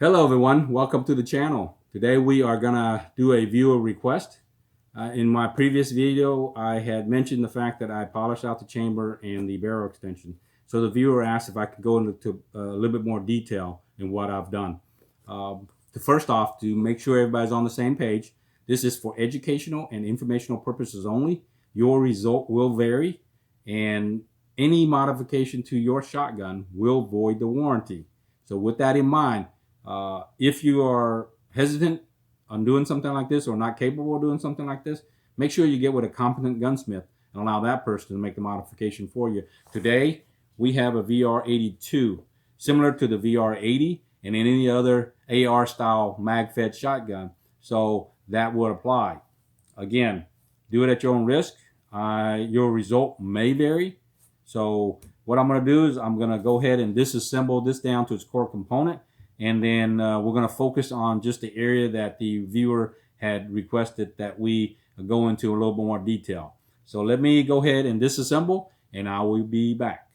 Hello everyone, welcome to the channel. Today we are gonna do a viewer request. In my previous video, I had mentioned the fact that I polished out the chamber and the barrel extension. So the viewer asked if I could go into a little bit more detail in what I've done. First off, to make sure everybody's on the same page, this is for educational and informational purposes only. Your result will vary, and any modification to your shotgun will void the warranty. So with that in mind, if you are hesitant on doing something like this or not capable of doing something like this, make sure you get with a competent gunsmith and allow that person to make the modification for you. Today, we have a VR82, similar to the VR80 and any other AR style mag-fed shotgun. So that would apply. Again, do it at your own risk. Your result may vary. So what I'm going to do is I'm going to go ahead and disassemble this down to its core component. And then we're going to focus on just the area that the viewer had requested that we go into a little bit more detail. So let me go ahead and disassemble, and I will be back.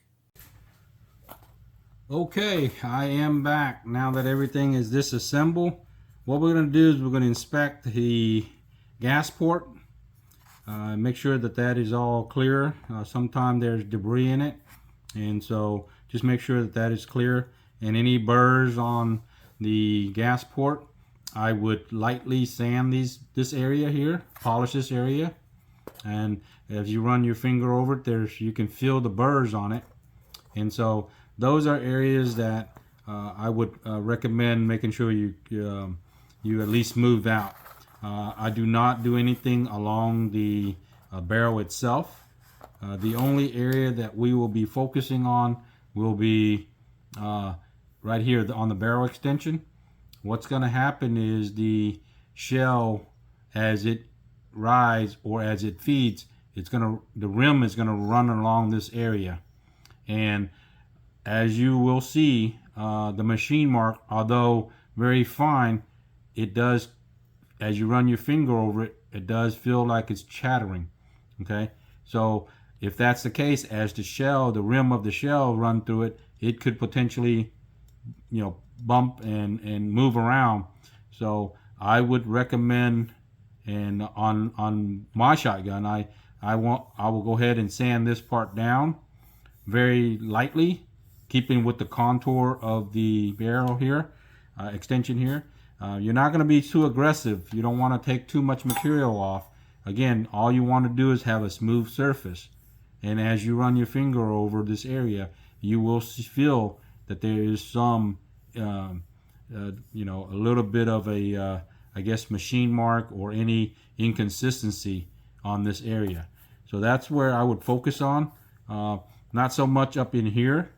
Okay, I am back. Now that everything is disassembled, what we're going to do is we're going to inspect the gas port. Make sure that that is all clear. Sometimes there's debris in it, and so just make sure that that is clear. And any burrs on the gas port, I would lightly sand this area here, polish this area, and as you run your finger over it, you can feel the burrs on it. And so those are areas that I would recommend making sure you at least move out. I do not do anything along the barrel itself. The only area that we will be focusing on will be right here on the barrel extension. What's going to happen is the shell, as it rides or as it feeds, the rim is going to run along this area. And as you will see, the machine mark, although very fine, it does, as you run your finger over it, it does feel like it's chattering. Okay, so if that's the case, as the rim of the shell run through it, it could potentially, bump and move around. So I would recommend, and on my shotgun, I will go ahead and sand this part down very lightly, keeping with the contour of the barrel here, extension here. You're not going to be too aggressive. You don't want to take too much material off. Again, all you want to do is have a smooth surface. And as you run your finger over this area, you will feel that there is some, a little bit of a, I guess, machine mark or any inconsistency on this area. So that's where I would focus on. Not so much up in here,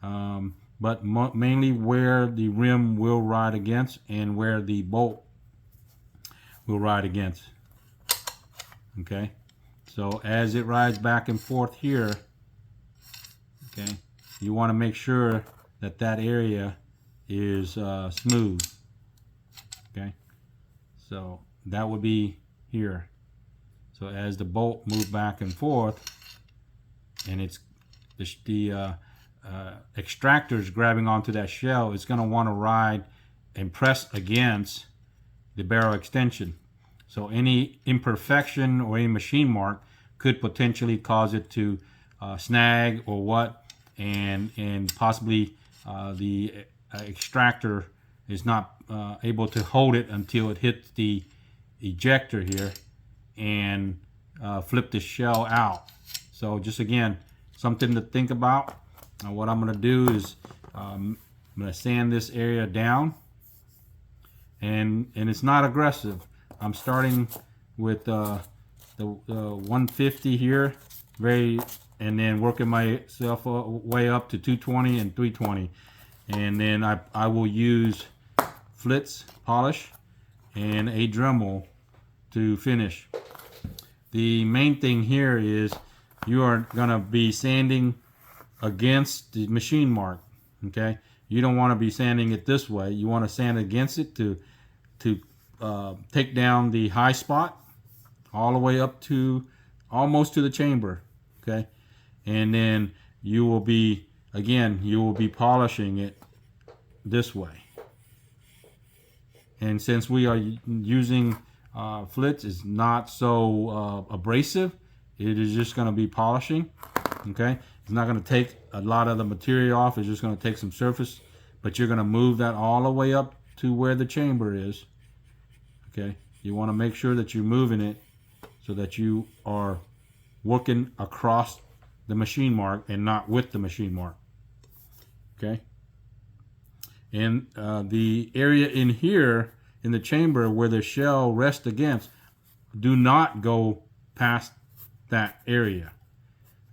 but mainly where the rim will ride against and where the bolt will ride against. Okay, so as it rides back and forth here, okay, you want to make sure that that area is smooth. Okay, so that would be here. So as the bolt moves back and forth, and it's the extractor is grabbing onto that shell, it's going to want to ride and press against the barrel extension. So any imperfection or any machine mark could potentially cause it to snag or what, and possibly the extractor is not able to hold it until it hits the ejector here and flip the shell out. So just again, something to think about. What I'm going to do is I'm going to sand this area down, and it's not aggressive. I'm starting with the 150 here, and then working myself way up to 220 and 320, and then I will use Flitz polish and a Dremel to finish. The main thing here is you are going to be sanding against the machine mark. Okay, you don't want to be sanding it this way. You want to sand against it to take down the high spot all the way up to almost to the chamber. Okay, and then you will be polishing it this way. And since we are using flitz, is not so abrasive, it is just going to be polishing. Okay, it's not going to take a lot of the material off. It's just going to take some surface, but you're going to move that all the way up to where the chamber is. Okay, you want to make sure that you're moving it so that you are working across the machine mark and not with the machine mark. Okay, and the area in here in the chamber where the shell rests against, do not go past that area.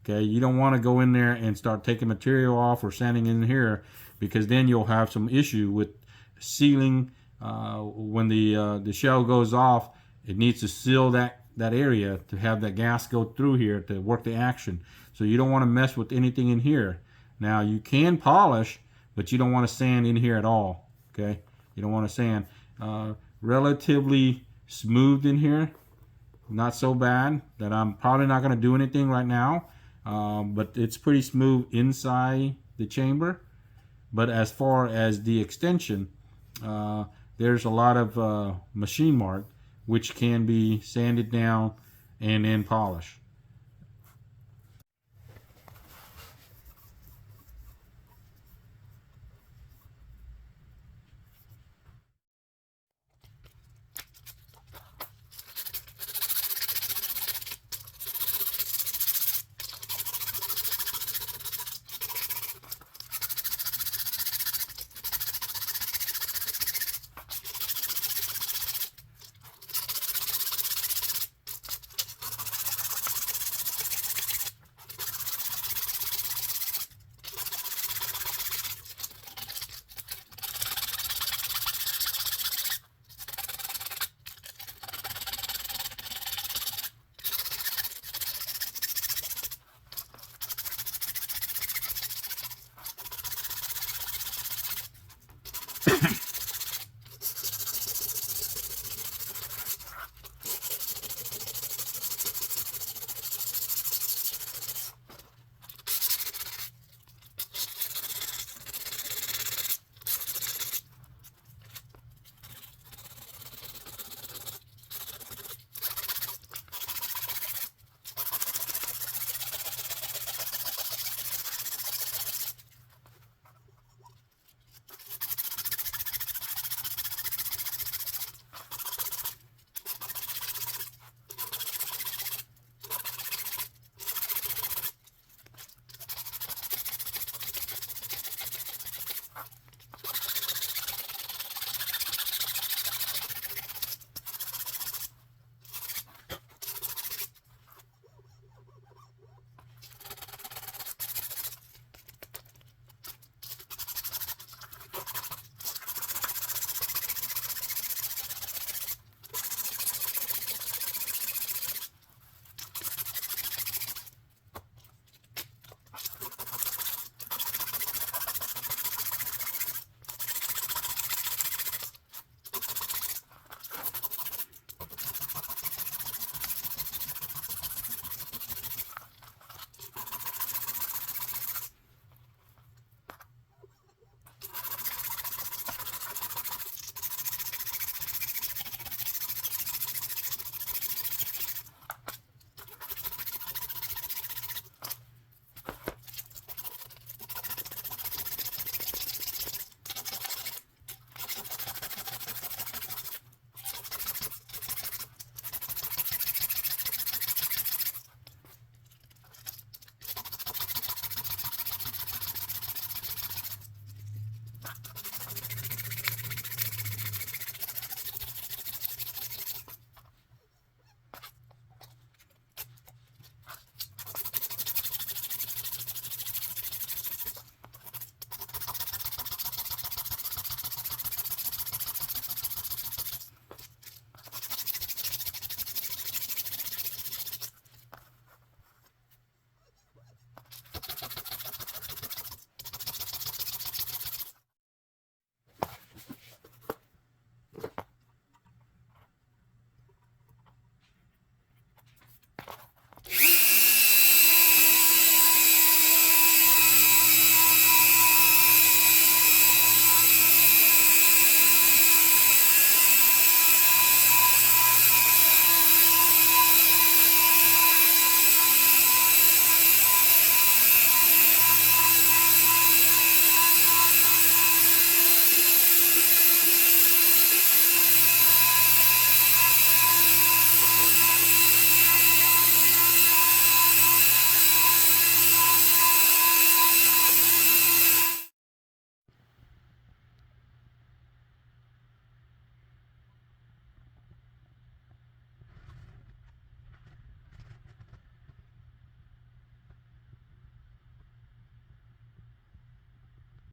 Okay, you don't want to go in there and start taking material off or sanding in here, because then you'll have some issue with sealing. When the shell goes off, it needs to seal that area to have that gas go through here to work the action. So you don't want to mess with anything in here. Now you can polish, but you don't want to sand in here at all. Okay, you don't want to sand. Relatively smooth in here, not so bad that I'm probably not going to do anything right now. But it's pretty smooth inside the chamber. But as far as the extension, there's a lot of machine mark which can be sanded down and then polished.